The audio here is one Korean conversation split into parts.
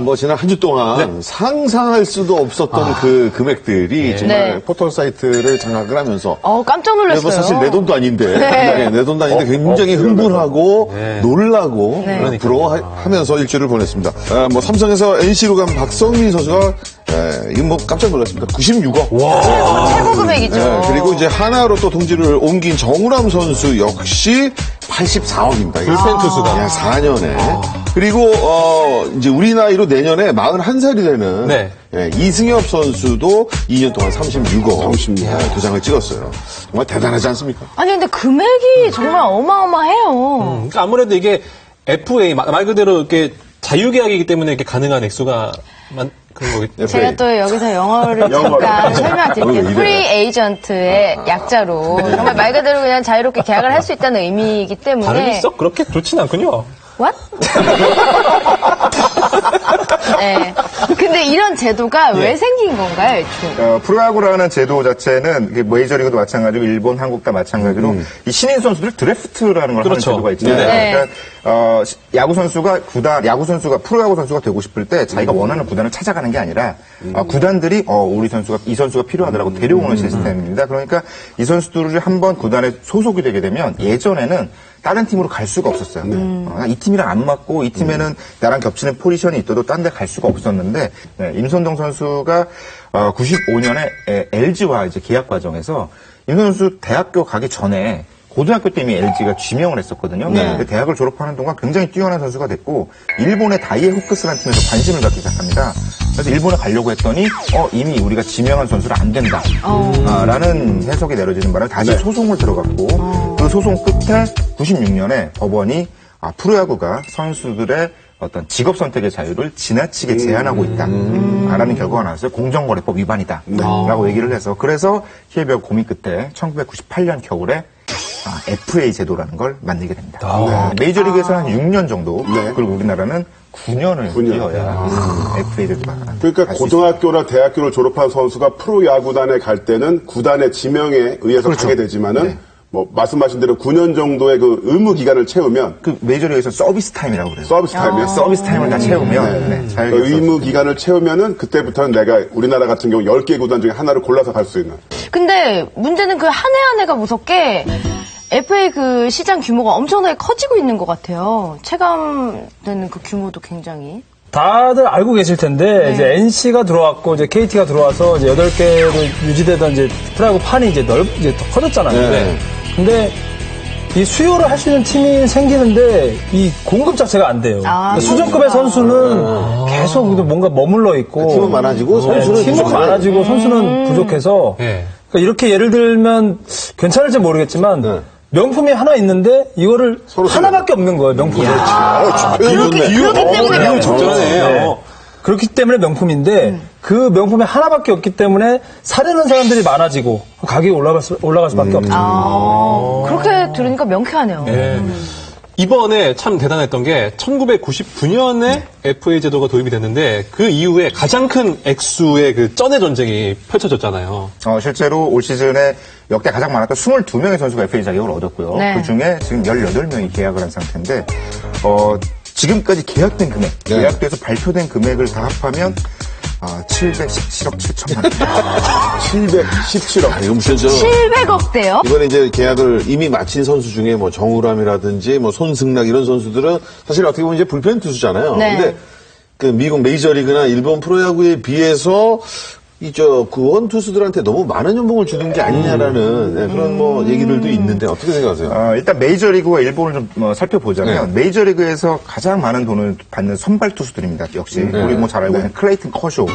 뭐 지난 한 주 동안 상상할 수도 없었던 그 금액들이 정말 포털 사이트를 장악을 하면서 깜짝 놀랐어요. 뭐 사실 내 돈도 아닌데 내 돈도 아닌데 굉장히 흥분하고 놀라고 부러워하면서 일주일을 보냈습니다. 뭐 삼성에서 NC로 간 박성민 선수가 이거 뭐 깜짝 놀랐습니다. 96억. 최고 금액이죠. 그리고 이제 하나로 또 동지를 옮긴 정우람 선수 역시 84억입니다. 불펜 투수가. 4년에. 그리고 이제 우리 나이로 내년에 41살이 되는 이승엽 선수도 2년 동안 36억 도장을 찍었어요. 정말 대단하지 않습니까? 아니 근데 금액이 정말 어마어마해요. 그러니까 아무래도 이게 FA 말 그대로 이렇게 자유계약이기 때문에 이렇게 가능한 액수가 그런 거겠죠. 제가 또 여기서 영어를 잠깐 설명드릴게요. 프리 에이전트의 약자로 정말 말 그대로 그냥 자유롭게 계약을 할 수 있다는 의미이기 때문에 발음이 썩 그렇게 좋진 않군요. What? 네. 근데 이런 제도가 왜 생긴 건가요, 애초에? 프로야구라는 제도 자체는 메이저리그도 마찬가지고 일본, 한국 다 마찬가지로 이 신인 선수들 드래프트라는 걸 하는 제도가 있잖아요. 그러니까 야구 선수가 프로야구 선수가 되고 싶을 때 자기가 원하는 구단을 찾아가는 게 아니라 구단들이 이 선수가 필요하더라고 데려오는 시스템입니다. 그러니까 이 선수들이 한번 구단에 소속이 되게 되면 예전에는 다른 팀으로 갈 수가 없었어요. 이 팀이랑 안 맞고 이 팀에는 나랑 겹치는 포지션이 있어도 딴 데 갈 수가 없었는데 임선동 선수가 95년에 LG와 이제 계약 과정에서 임선동 선수 대학교 가기 전에 고등학교 때 이미 LG가 지명을 했었거든요. 근데 대학을 졸업하는 동안 굉장히 뛰어난 선수가 됐고 일본의 다이에 후크스라는 팀에서 관심을 갖기 시작합니다. 그래서 일본에 가려고 했더니 이미 우리가 지명한 선수는 안 된다 라는 해석이 내려지는 바람에 다시 소송을 들어갔고 그 소송 끝에 96년에 법원이 프로야구가 선수들의 어떤 직업 선택의 자유를 지나치게 제한하고 있다라는 결과가 나왔어요. 공정거래법 위반이다 라고 얘기를 해서 그래서 KBO가 고민 끝에 1998년 겨울에 FA 제도라는 걸 만들게 됩니다. 메이저리그에서 한 6년 정도 그리고 우리나라는 9년을 뛰어야 FA 제도가 그러니까 고등학교나 대학교를 졸업한 선수가 프로야구단에 갈 때는 구단의 지명에 의해서 가게 되지만은 뭐 말씀하신 대로 9년 정도의 그 의무 기간을 채우면 그 메이저리그에서 서비스 타임이라고 그래요. 서비스 타임이요? 서비스 타임을 다 채우면 그 의무 기간을 채우면은 그때부터는 내가 우리나라 같은 경우 10개 구단 중에 하나를 골라서 갈 수 있는. 근데 문제는 그 한 해 한 해가 무섭게 FA 그 시장 규모가 엄청나게 커지고 있는 것 같아요. 체감되는 그 규모도 굉장히. 다들 알고 계실 텐데, 이제 NC가 들어왔고, 이제 KT가 들어와서 이제 8개로 유지되던 이제 프로야구 판이 이제 이제 더 커졌잖아요. 근데 이 수요를 할 수 있는 팀이 생기는데 이 공급 자체가 안 돼요. 수준급의 선수는 계속 뭔가 머물러 있고. 팀은 많아지고 선수는 팀은 많아지고 선수는 부족해서. 그러니까 이렇게 예를 들면 괜찮을지 모르겠지만, 명품이 하나 있는데 이거를 하나밖에 없는 거예요, 명품이. 그렇기 때문에 명품. 그렇기 때문에 명품인데 그 명품이 하나밖에 없기 때문에 사려는 사람들이 많아지고 가격이 올라갈 수밖에 없죠. 그렇게 들으니까 명쾌하네요. 이번에 참 대단했던 게 1999년에 FA 제도가 도입이 됐는데 그 이후에 가장 큰 액수의 그 쩐의 전쟁이 펼쳐졌잖아요. 실제로 올 시즌에 역대 가장 많았던 22명의 선수가 FA 자격을 얻었고요. 그 중에 지금 18명이 계약을 한 상태인데 지금까지 계약된 금액, 계약돼서 발표된 금액을 다 합하면 717억 7천만 원. 717억. 이거 무슨 700억대요? 이번에 이제 계약을 이미 마친 선수 중에 뭐 정우람이라든지 뭐 손승락 이런 선수들은 사실 어떻게 보면 이제 불펜 투수잖아요. 근데 그 미국 메이저리그나 일본 프로야구에 비해서 구원 투수들한테 너무 많은 연봉을 주는 게 아니냐라는 그런 뭐 얘기들도 있는데 어떻게 생각하세요? 일단 메이저리그와 일본을 좀 살펴보자면 메이저리그에서 가장 많은 돈을 받는 선발 투수들입니다. 역시 우리 뭐 잘 알고 있는 클레이튼 커쇼,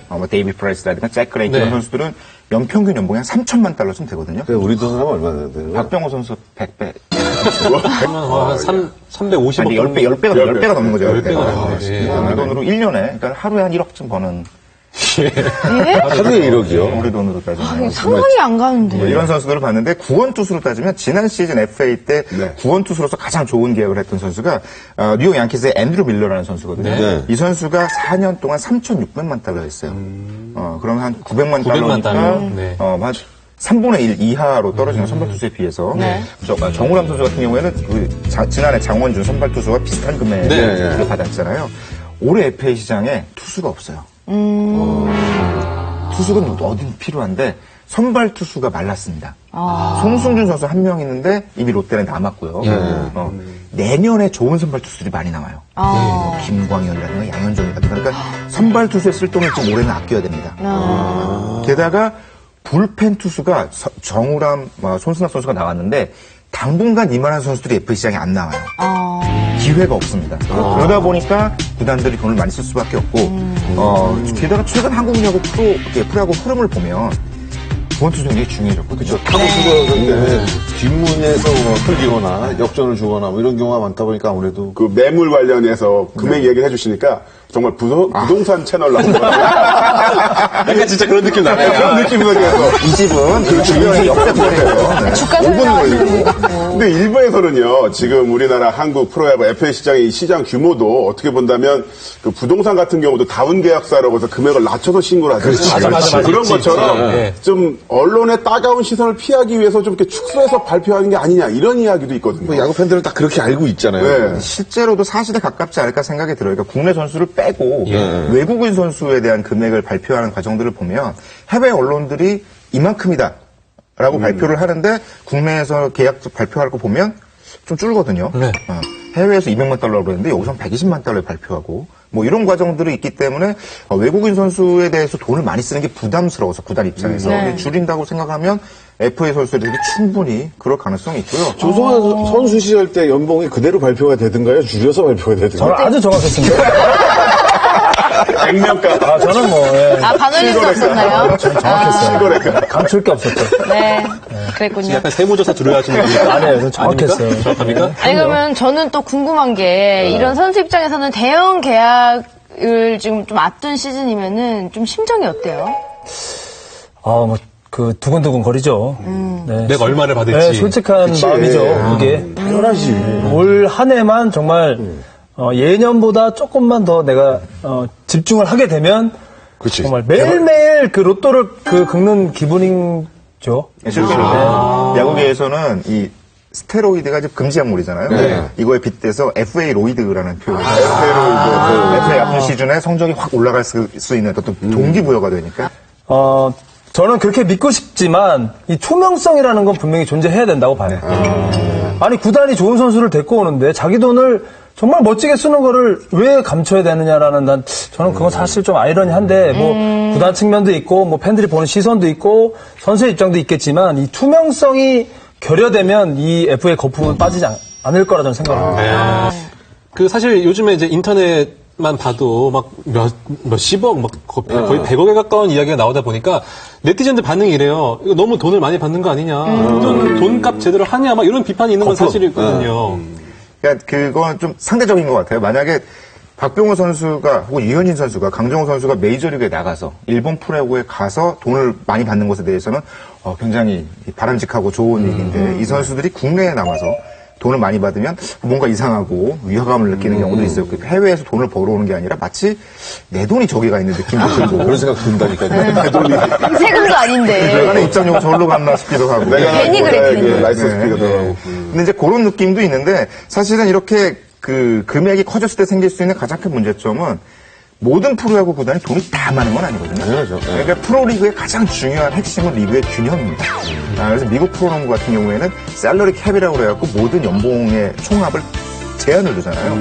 뭐 데이비 프라이스라든가 잭 그레이트 이런 선수들은 연평균 연봉이 한 3천만 달러쯤 되거든요. 우리 돈으로 하면 얼마나 돼요? 박병호 선수 100배. 한 350억. 아니, 10배가 넘는 거죠. 10배가 우리 돈으로 1년에, 그러니까 하루에 한 1억쯤 버는. 하루에 1억이요? 우리 돈으로 따지면. 상상이 안 가는데. 이런 선수들을 봤는데 구원 투수로 따지면 지난 시즌 FA 때 구원 투수로서 가장 좋은 계약을 했던 선수가 뉴욕 양키스의 앤드루 밀러라는 선수거든요. 이 선수가 4년 동안 3,600만 달러였어요. 그러면 한 900만 달러니까 한 3분의 1 이하로 떨어지는 선발 투수에 비해서 정우람 선수 같은 경우에는 지난해 장원준 선발 투수와 비슷한 금액을 받았잖아요. 올해 FA 시장에 투수가 없어요. 투수가 어딘 필요한데 선발 투수가 말랐습니다. 송승준 선수 한 명 있는데 이미 롯데는 남았고요. 내년에 좋은 선발 투수들이 많이 나와요. 뭐 김광현이라든가 양현종이라든가. 그러니까 선발 투수의 쓸돈을 좀 올해는 아껴야 됩니다. 게다가 불펜 투수가 정우람, 손승락 선수가 나왔는데 당분간 이만한 선수들이 FA 시장에 안 나와요. 기회가 없습니다. 그러다 보니까 구단들이 돈을 많이 쓸 수밖에 없고, 게다가 최근 한국야구 프로야구 흐름을 보면 두 투수 굉장히 중요해졌거든요. 타구 수가 때문에 뒷문에서 뭐 풀리거나 역전을 주거나 뭐 이런 경우가 많다 보니까 아무래도 그 매물 관련해서 금액 얘기를 해주시니까 정말 부동산 채널 나온 것 같아요. 약간 진짜 그런 느낌 나네요. 그런 느낌으로 해서 이 집은 그 주변에 역대거리예요. 주가 설명하시는 것 같고. 근데 일부에서는요, 지금 우리나라 한국 프로야구 FA 시장의 이 시장 규모도 어떻게 본다면 그 부동산 같은 경우도 다운 계약사라고 해서 금액을 낮춰서 신고를 하잖아요. 맞아. 그런 것처럼 네. 좀 언론의 따가운 시선을 피하기 위해서 좀 이렇게 축소해서 발표하는 게 아니냐 이런 이야기도 있거든요. 뭐 야구 팬들은 딱 그렇게 알고 있잖아요. 네. 실제로도 사실에 가깝지 않을까 생각이 들어요. 그러니까 국내 선수를 빼고 외국인 선수에 대한 금액을 발표하는 과정들을 보면 해외 언론들이 이만큼이다 라고 발표를 하는데 국내에서 계약 발표할 거 보면 좀 줄거든요. 네. 해외에서 200만 달러라고 그랬는데 여기서 120만 달러에 발표하고 뭐 이런 과정들이 있기 때문에 외국인 선수에 대해서 돈을 많이 쓰는 게 부담스러워서 구단 입장에서 근데 줄인다고 생각하면 FA 선수들이 충분히 그럴 가능성이 있고요. 조성환 선수 시절 때 연봉이 그대로 발표가 되든가요? 줄여서 발표가 저는 되든가요? 아주 정확했습니다. 액면가. 저는 뭐, 예. 반올림도 없었나요? 저는 정확했어요. 감출 게 없었죠. 네. 그랬군요. 약간 세무조사 두려워하시는 분이 아니에요, 저는 정확했어요. 정확합니까? 아니, 그러면 저는 또 궁금한 게, 이런 선수 입장에서는 대형 계약을 지금 좀 앞둔 시즌이면은 좀 심정이 어때요? 두근두근 거리죠. 네. 내가 얼마를 받을지. 네, 솔직한 마음이죠, 이게. 당연하지. 올 한 해만 정말, 예년보다 조금만 더 내가, 집중을 하게 되면, 그치. 정말 매일매일 그 로또를 긁는 기분이죠. 실제로 야구계에서는 이 스테로이드가 이제 금지 약물이잖아요. 이거에 빗대서 FA 로이드라는 표현을 FA 앞선 시즌에 성적이 확 올라갈 수 있는 어떤 동기부여가 되니까. 저는 그렇게 믿고 싶지만 이 투명성이라는 건 분명히 존재해야 된다고 봐요. 아니 구단이 좋은 선수를 데리고 오는데 자기 돈을 정말 멋지게 쓰는 거를 왜 감춰야 되느냐라는 저는 그건 사실 좀 아이러니한데 뭐 구단 측면도 있고 뭐 팬들이 보는 시선도 있고 선수의 입장도 있겠지만 이 투명성이 결여되면 이 FA 거품은 빠지지 않을 거라 저는 생각합니다. 그 사실 요즘에 이제 인터넷만 봐도 막 몇십억, 막 거의 100억에 가까운 이야기가 나오다 보니까 네티즌들 반응이 이래요. 이거 너무 돈을 많이 받는 거 아니냐. 돈값 제대로 하냐. 막 이런 비판이 있는 건 사실이거든요. 그러니까 그건 좀 상대적인 것 같아요. 만약에 박병호 선수가 혹은 유현진 선수가 강정호 선수가 메이저리그에 나가서 일본 프로야구에 가서 돈을 많이 받는 것에 대해서는 굉장히 바람직하고 좋은 얘기인데 이 선수들이 국내에 남아서 돈을 많이 받으면 뭔가 이상하고 위화감을 느끼는 경우도 있어요. 해외에서 돈을 벌어오는 게 아니라 마치 내 돈이 저기가 있는 느낌도 들고 그런 생각 든다니까요. 내 돈이. 세금도 아닌데. 내가 입장료가 저리로 갔나 싶기도 하고. 괜히 그래, 괜히. 라이선스 피가 들어가고. 근데 이제 그런 느낌도 있는데 사실은 이렇게 그 금액이 커졌을 때 생길 수 있는 가장 큰 문제점은 모든 프로야구 구단이 돈이 다 많은 건 아니거든요. 당연하죠. 그러니까 프로리그의 가장 중요한 핵심은 리그의 균형입니다. 그래서 미국 프로농구 같은 경우에는 셀러리 캡이라고 그래갖고 모든 연봉의 총합을 제한을 두잖아요.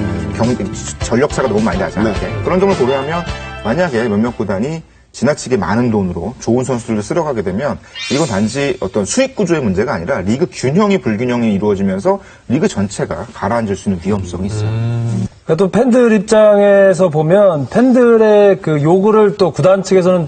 전력차가 너무 많이 나지 않게. 그런 점을 고려하면 만약에 몇몇 구단이 지나치게 많은 돈으로 좋은 선수들을 쓸어가게 되면 이건 단지 어떤 수익 구조의 문제가 아니라 리그 균형이 불균형이 이루어지면서 리그 전체가 가라앉을 수 있는 위험성이 있어요. 또 팬들 입장에서 보면 팬들의 그 요구를 또 구단 측에서는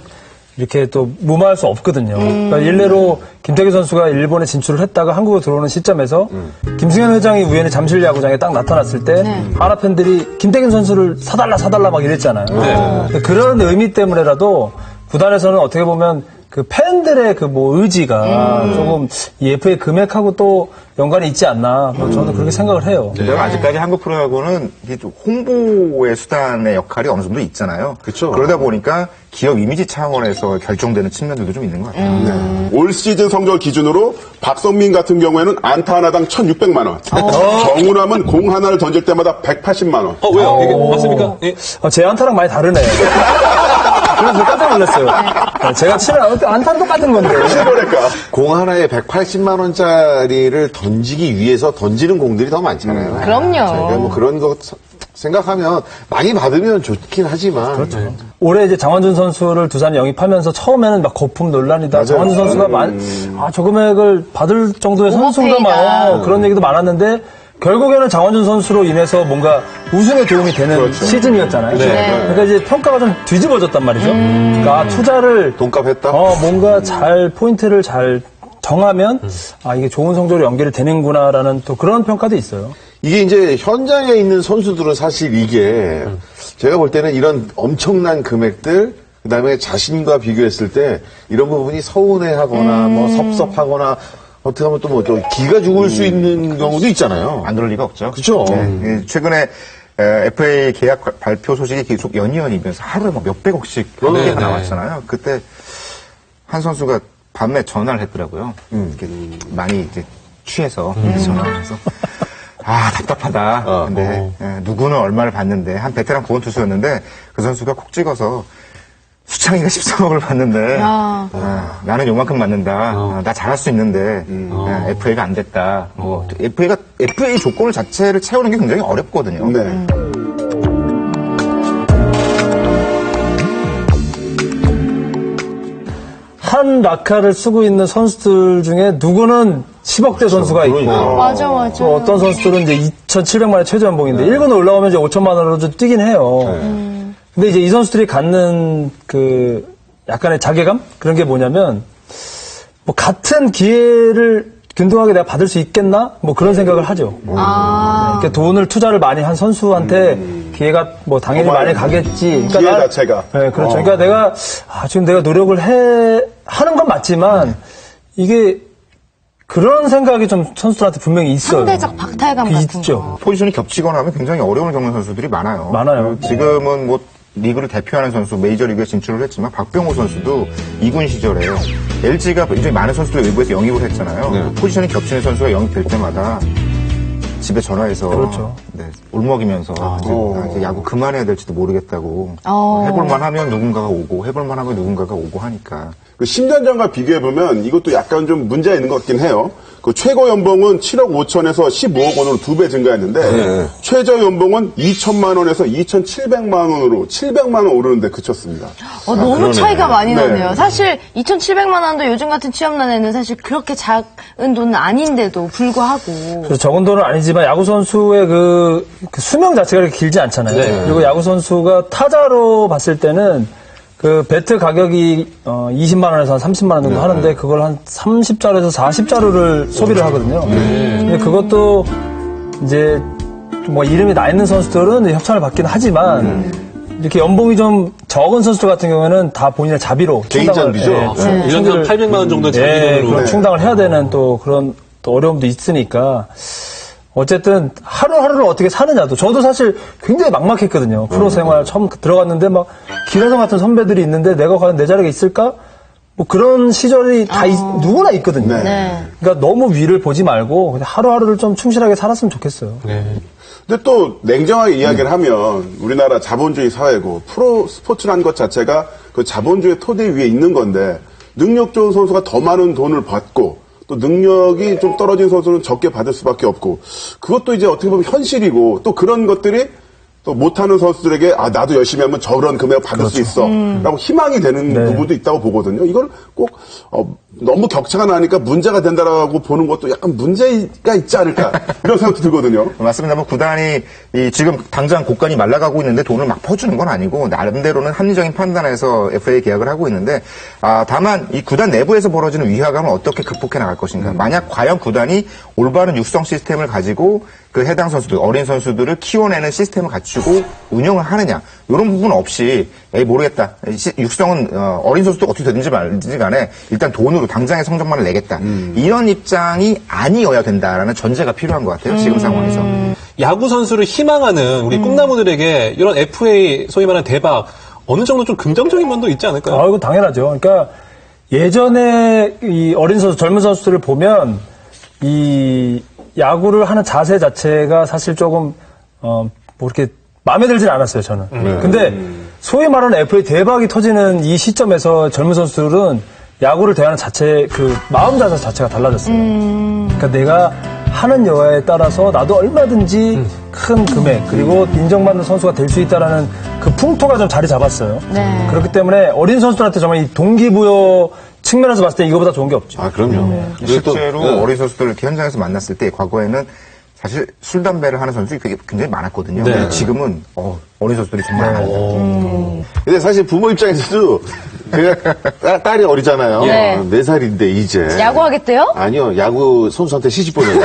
이렇게 또 무마할 수 없거든요. 그러니까 일례로 김태균 선수가 일본에 진출을 했다가 한국으로 들어오는 시점에서 김승현 회장이 우연히 잠실 야구장에 딱 나타났을 때 하나 팬들이 김태균 선수를 사달라 막 이랬잖아요. 그런 의미 때문에라도 구단에서는 어떻게 보면 그 팬 팬들의 그 뭐 의지가 조금 이 FA 금액하고 또 연관이 있지 않나. 뭐 저는 그렇게 생각을 해요. 내가 아직까지 한국 프로야구는 이게 좀 홍보의 수단의 역할이 어느 정도 있잖아요. 그쵸. 그러다 보니까 기업 이미지 차원에서 결정되는 측면들도 좀 있는 것 같아요. 네. 올 시즌 성적을 기준으로 박성민 같은 경우에는 안타 하나당 1,600만 원. 정우람은 공 하나를 던질 때마다 180만 원. 왜요? 이게 맞습니까? 예. 제 안타랑 많이 다르네. 그래서 깜짝 놀랐어요. 제가 치는 안타는 똑같은 건데. 그러니까 공 하나에 180만 원짜리를 던지기 위해서 던지는 공들이 더 많잖아요. 그럼요. 그러니까 뭐 그런 거 생각하면 많이 받으면 좋긴 하지만. 그렇죠. 올해 이제 장원준 선수를 두산에 영입하면서 처음에는 막 거품 논란이다. 장원준 선수가 저 금액을 받을 정도의 선수인가 오버페이다. 그런 얘기도 많았는데 결국에는 장원준 선수로 인해서 뭔가 우승에 도움이 되는 시즌이었잖아요. 그러니까 이제 평가가 좀 뒤집어졌단 말이죠. 그러니까 투자를 돈값 했다? 뭔가 잘 포인트를 잘 정하면 이게 좋은 성적으로 연결이 되는구나라는 또 그런 평가도 있어요. 이게 이제 현장에 있는 선수들은 사실 이게 제가 볼 때는 이런 엄청난 금액들 그다음에 자신과 비교했을 때 이런 부분이 서운해하거나 뭐 섭섭하거나 어떻게 하면 또 뭐 좀 기가 죽을 수 있는 경우도 있잖아요. 안 그럴 리가 없죠. 그쵸? 네. 최근에 FA 계약 발표 소식이 계속 연이면서 하루에 막 몇백억씩 얘기가 나왔잖아요. 그때 한 선수가 밤에 전화를 했더라고요. 이렇게 많이 이제 취해서 전화를 해서 답답하다. 근데 누구는 얼마를 받는데 한 베테랑 구원 투수였는데 그 선수가 콕 찍어서 수창이가 13억을 받는데 나는 요만큼 받는다. 나 잘할 수 있는데 FA가 안 됐다. 뭐 FA 조건을 자체를 채우는 게 굉장히 어렵거든요. 네. 한 라카를 쓰고 있는 선수들 중에 누구는 10억대 선수가 있고 맞아. 또 어떤 선수들은 이제 2,700만 원 최저 연봉인데 1군에 올라오면 이제 5천만 원으로 좀 뛰긴 해요. 근데 이제 이 선수들이 갖는 그 약간의 자괴감 그런 게 뭐냐면 뭐 같은 기회를 균등하게 내가 받을 수 있겠나? 뭐 그런 생각을 하죠. 그러니까 돈을 투자를 많이 한 선수한테 기회가 뭐 당연히 많이 가겠지. 그러니까 기회 자체가. 네, 그렇죠. 그러니까 내가 지금 내가 노력을 하는 건 맞지만 이게 그런 생각이 좀 선수들한테 분명히 있어요. 상대적 박탈감 같은 있죠. 거. 포지션이 겹치거나 하면 굉장히 어려움을 겪는 선수들이 많아요. 많아요. 지금은 뭐 리그를 대표하는 선수, 메이저리그에 진출을 했지만 박병호 선수도 2군 시절에 LG가 굉장히 많은 선수들 외부에서 영입을 했잖아요. 포지션이 겹치는 선수가 영입될 때마다 집에 전화해서 그렇죠. 울먹이면서 이제 야구 그만해야 될지도 모르겠다고 해볼만 하면 누군가가 오고 해볼만 하면 누군가가 오고 하니까 그 10년 전과 비교해보면 이것도 약간 좀 문제가 있는 것 같긴 해요. 그 최고 연봉은 7억 5천에서 15억 원으로 2배 증가했는데 최저 연봉은 2천만 원에서 2,700만 원으로 700만 원 오르는데 그쳤습니다. 너무 그러네. 차이가 많이 네. 나네요. 사실 2,700만 원도 요즘 같은 취업난에는 사실 그렇게 작은 돈은 아닌데도 불구하고 그래서 적은 돈은 아니지만 야구 선수의 그 수명 자체가 그렇게 길지 않잖아요. 그리고 야구 선수가 타자로 봤을 때는 그 배트 가격이 20만 원에서 한 30만 원 정도 하는데 그걸 한 30자루에서 40자루를 소비를 하거든요. 근데 그것도 이제 뭐 이름이 나 있는 선수들은 협찬을 받긴 하지만 이렇게 연봉이 좀 적은 선수들 같은 경우에는 다 본인의 자비로 개인 충당을, 장비죠. 1년에 한 800만 원 정도 자기 돈으로. 그런 충당을 해야 되는 또 그런 또 어려움도 있으니까 어쨌든 하루하루를 어떻게 사느냐도 저도 사실 굉장히 막막했거든요. 프로 생활 처음 들어갔는데 막 김혜성 같은 선배들이 있는데 내가 과연 내 자리가 있을까? 뭐 그런 시절이 다 누구나 있거든요. 네. 그러니까 너무 위를 보지 말고 그냥 하루하루를 좀 충실하게 살았으면 좋겠어요. 근데 또 냉정하게 이야기를 하면 우리나라 자본주의 사회고 프로 스포츠라는 것 자체가 그 자본주의 토대 위에 있는 건데 능력 좋은 선수가 더 많은 돈을 받고 또 능력이 좀 떨어진 선수는 적게 받을 수밖에 없고 그것도 이제 어떻게 보면 현실이고 또 그런 것들이 또 못하는 선수들에게 나도 열심히 하면 저런 금액을 받을 수 있어 라고 희망이 되는 부분도 있다고 보거든요. 이걸 꼭 너무 격차가 나니까 문제가 된다라고 보는 것도 약간 문제가 있지 않을까 이런 생각도 들거든요. 맞습니다. 뭐 구단이 지금 당장 고간이 말라가고 있는데 돈을 막 퍼주는 건 아니고 나름대로는 합리적인 판단에서 FA 계약을 하고 있는데 다만 이 구단 내부에서 벌어지는 위화감을 어떻게 극복해 나갈 것인가. 만약 과연 구단이 올바른 육성 시스템을 가지고 그 해당 선수들, 어린 선수들을 키워내는 시스템을 갖추고 운영을 하느냐. 이런 부분 없이 에이 모르겠다. 육성은 어린 선수도 어떻게 되든지 말든지 간에 일단 돈으로 당장의 성적만을 내겠다. 이런 입장이 아니어야 된다라는 전제가 필요한 것 같아요. 지금 상황에서. 야구 선수를 희망하는 우리 꿈나무들에게 이런 FA 소위 말하는 대박 어느 정도 좀 긍정적인 면도 있지 않을까요? 이거 당연하죠. 그러니까 예전에 이 어린 선수, 젊은 선수들을 보면 이 야구를 하는 자세 자체가 사실 조금 뭐 이렇게 마음에 들진 않았어요, 저는. 근데 소위 말하는 FA 대박이 터지는 이 시점에서 젊은 선수들은 야구를 대하는 자체, 그 마음 자세 자체가 달라졌어요. 그러니까 내가 하는 여야에 따라서 나도 얼마든지 큰 금액 그리고 인정받는 선수가 될 수 있다라는 그 풍토가 좀 자리 잡았어요. 네. 그렇기 때문에 어린 선수들한테 정말 이 동기부여 측면에서 봤을 때 이거보다 좋은 게 없죠. 아, 그럼요. 실제로 어린 선수들을 이렇게 현장에서 만났을 때 과거에는 사실 술, 담배를 하는 선수들이 굉장히 많았거든요. 네. 근데 지금은 어린 선수들이 정말 많아요. 근데 사실 부모 입장에서도 제가 딸이 어리잖아요. 네. 4살인데 이제. 야구하겠대요? 아니요. 야구 선수한테 시집 보내요.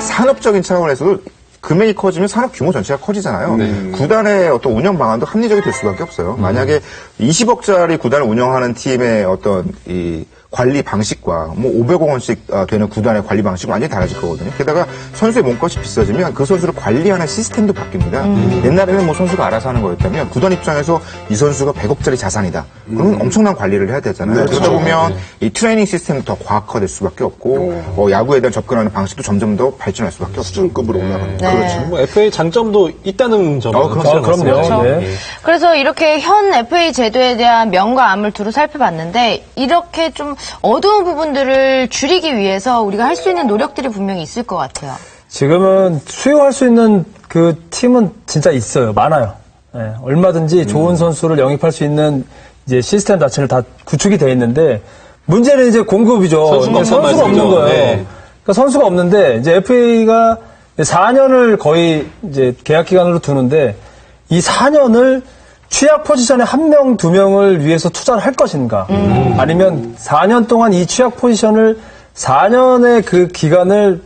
산업적인 차원에서도 금액이 커지면 산업 규모 전체가 커지잖아요. 구단의 어떤 운영 방안도 합리적이 될 수밖에 없어요. 만약에 20억짜리 구단을 운영하는 팀의 어떤 이 관리 방식과 뭐 500억 원씩 되는 구단의 관리 방식은 완전히 달라질 거거든요. 게다가 선수의 몸값이 비싸지면 그 선수를 관리하는 시스템도 바뀝니다. 옛날에는 뭐 선수가 알아서 하는 거였다면 구단 입장에서 이 선수가 100억짜리 자산이다. 그러면 엄청난 관리를 해야 되잖아요. 그러다 보면 이 트레이닝 시스템도 더 과학화될 수밖에 없고 야구에 대한 접근하는 방식도 점점 더 발전할 수밖에 없죠. 수준급으로 올라가는 거. 네. 뭐 FA 장점도 있다는 점은 그럼요. 그렇죠. 네. 그래서 이렇게 현 FA 제도에 대한 명과 암을 두루 살펴봤는데 이렇게 좀 어두운 부분들을 줄이기 위해서 우리가 할 수 있는 노력들이 분명히 있을 것 같아요. 지금은 수용할 수 있는 그 팀은 진짜 있어요. 많아요. 예, 얼마든지 좋은 선수를 영입할 수 있는 이제 시스템 자체를 다 구축이 돼 있는데 문제는 이제 공급이죠. 선수가 없는 거예요. 네. 그러니까 선수가 없는데 이제 FA가 4년을 거의 이제 계약 기간으로 두는데 이 4년을 취약 포지션에 1명, 2명을 위해서 투자를 할 것인가 아니면 4년 동안 이 취약 포지션을 4년의 그 기간을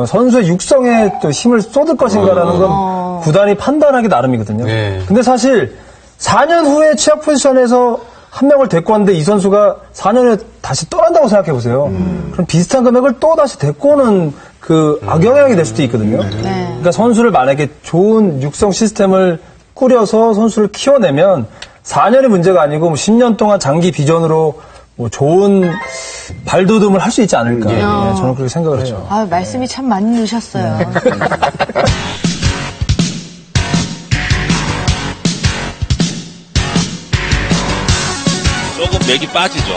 선수의 육성에 또 힘을 쏟을 것인가라는 건 구단이 판단하기 나름이거든요. 네. 근데 사실 4년 후에 취약 포지션에서 1명을 데리고 왔는데 이 선수가 4년에 다시 떠난다고 생각해 보세요. 그럼 비슷한 금액을 또 다시 데리고 오는 그 악영향이 될 수도 있거든요. 그러니까 선수를 만약에 좋은 육성 시스템을 꾸려서 선수를 키워내면 4년의 문제가 아니고 10년 동안 장기 비전으로 뭐 좋은 발돋움을 할 수 있지 않을까. 네, 저는 그렇게 생각을 해요. 아, 말씀이 참 많이 넣으셨어요. 조금 맥이 빠지죠.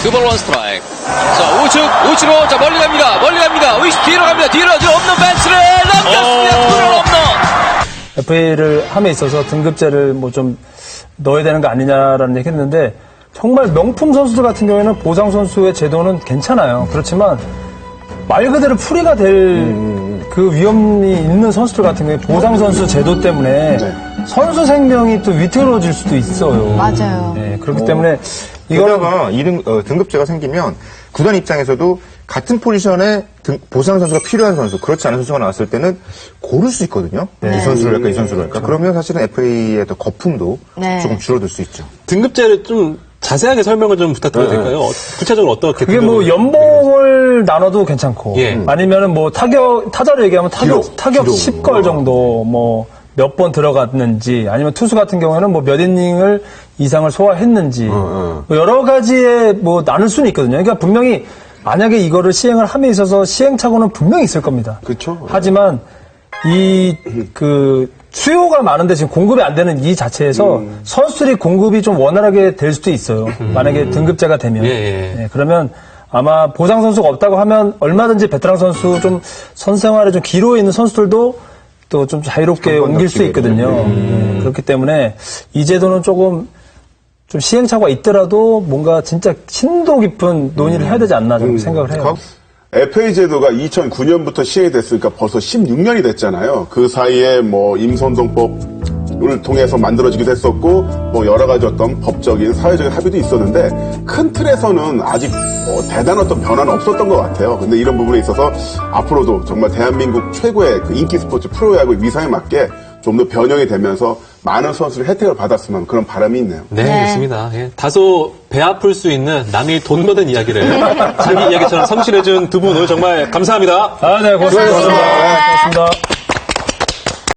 그볼 원 스트라이크. 자, 우측으로, 자, 멀리 갑니다. 우측 뒤로 갑니다. 뒤로, 없는 벤치를 넘겼습니다. 투런 홈런. FA를 함에 있어서 등급제를 뭐 좀 넣어야 되는 거 아니냐라는 얘기 했는데 정말 명품 선수들 같은 경우에는 보상 선수의 제도는 괜찮아요. 그렇지만 말 그대로 풀이가 될 그 위험이 있는 선수들 같은 경우에 보상 선수 제도 때문에 선수 생명이 또 위태로워질 수도 있어요. 맞아요. 네, 그렇기 때문에 이거가 등급제가 생기면 구단 입장에서도 같은 포지션에 보상 선수가 필요한 선수, 그렇지 않은 선수가 나왔을 때는 고를 수 있거든요. 이 선수를 할까, 이 선수를 할까. 그러면 사실은 FA의 거품도 조금 줄어들 수 있죠. 등급제를 좀 자세하게 설명을 좀 부탁드려도 될까요? 구체적으로 어떻게 그게 뭐 연봉을 나눠도 괜찮고 예. 아니면은 뭐 타자로 얘기하면 타격 10걸 정도 뭐 몇 번 들어갔는지 아니면 투수 같은 경우에는 뭐 몇 이닝을 이상을 소화했는지 뭐 여러 가지의 뭐 나눌 수는 있거든요. 그러니까 분명히 만약에 이거를 시행을 함에 있어서 시행착오는 분명히 있을 겁니다. 그렇죠. 하지만 이 수요가 많은데 지금 공급이 안 되는 이 자체에서 선수들이 공급이 좀 원활하게 될 수도 있어요. 만약에 등급제가 되면. 네, 그러면 아마 보상 선수가 없다고 하면 얼마든지 베테랑 선수 좀 선생활에 좀 기로에 있는 선수들도 또 좀 자유롭게 옮길 수 있거든요. 그렇기 때문에 이 제도는 조금 좀 시행착오가 있더라도 뭔가 진짜 심도 깊은 논의를 해야 되지 않나 저는 생각을 해요. FA 제도가 2009년부터 시행이 됐으니까 벌써 16년이 됐잖아요. 그 사이에 뭐 임선동법을 통해서 만들어지기도 했었고 뭐 여러 가지 어떤 법적인 사회적인 합의도 있었는데 큰 틀에서는 아직 대단한 어떤 변화는 없었던 것 같아요. 근데 이런 부분에 있어서 앞으로도 정말 대한민국 최고의 그 인기 스포츠 프로야구 위상에 맞게 좀 더 변형이 되면서 많은 선수들이 혜택을 받았으면 그런 바람이 있네요. 네, 네. 그렇습니다. 예. 다소 배 아플 수 있는 남이 돈 버는 이야기를 자기 이야기처럼 성실해준 두 분 오늘 정말 감사합니다. 네, 고맙습니다. 감사합니다. 고맙습니다.